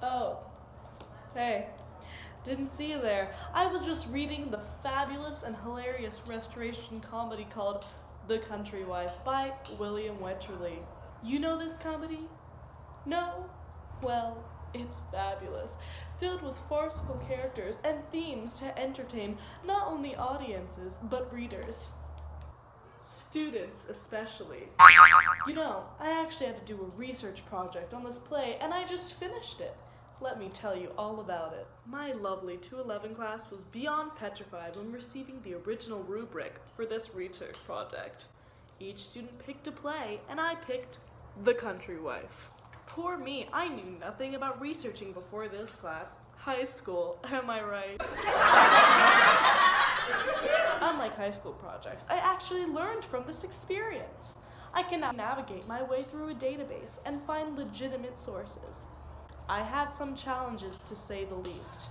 Oh, hey, didn't see you there. I was just reading the fabulous and hilarious restoration comedy called The Country Wife by William Wycherley. You know this comedy? No? Well, it's fabulous, filled with farcical characters and themes to entertain not only audiences, but readers. Students, especially. You know, I actually had to do a research project on this play, and I just finished it. Let me tell you all about it. My lovely 211 class was beyond petrified when receiving the original rubric for this research project. Each student picked a play, and I picked The Country Wife. Poor me, I knew nothing about researching before this class. High school, am I right? Unlike high school projects, I actually learned from this experience. I can now navigate my way through a database and find legitimate sources. I had some challenges, to say the least.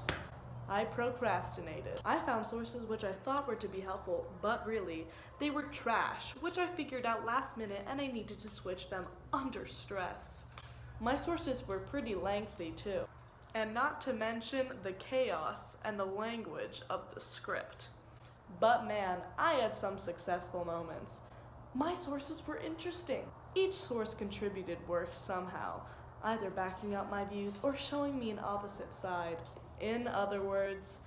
I procrastinated. I found sources which I thought were to be helpful, but really, they were trash, which I figured out last minute and I needed to switch them under stress. My sources were pretty lengthy too, and not to mention the chaos and the language of the script. But man, I had some successful moments. My sources were interesting. Each source contributed work somehow, either backing up my views or showing me an opposite side. In other words,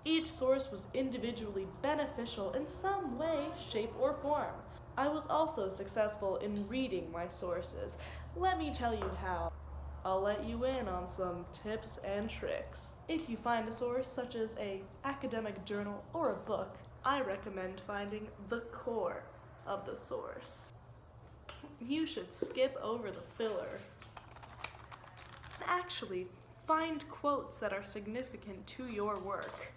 each source was individually beneficial in some way, shape, or form. I was also successful in reading my sources. Let me tell you how. I'll let you in on some tips and tricks. If you find a source such as an academic journal or a book, I recommend finding the core of the source. You should skip over the filler. Actually, find quotes that are significant to your work.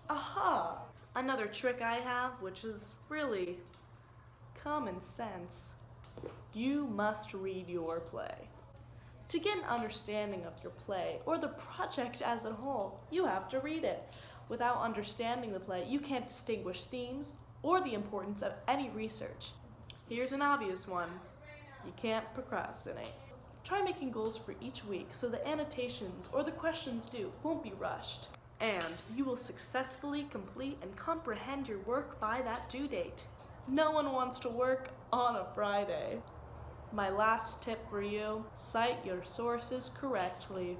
Aha! Another trick I have, which is really common sense. You must read your play. To get an understanding of your play, or the project as a whole, you have to read it. Without understanding the play, you can't distinguish themes or the importance of any research. Here's an obvious one. You can't procrastinate. Try making goals for each week so the annotations or the questions due won't be rushed. And you will successfully complete and comprehend your work by that due date. No one wants to work on a Friday. My last tip for you, cite your sources correctly.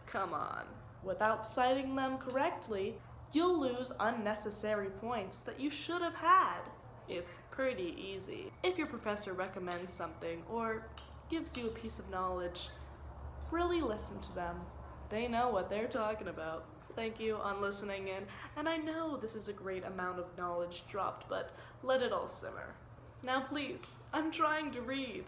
Come on. Without citing them correctly, you'll lose unnecessary points that you should have had. It's pretty easy. If your professor recommends something or gives you a piece of knowledge, really listen to them. They know what they're talking about. Thank you on listening in, and I know this is a great amount of knowledge dropped, but let it all simmer. Now please, I'm trying to read.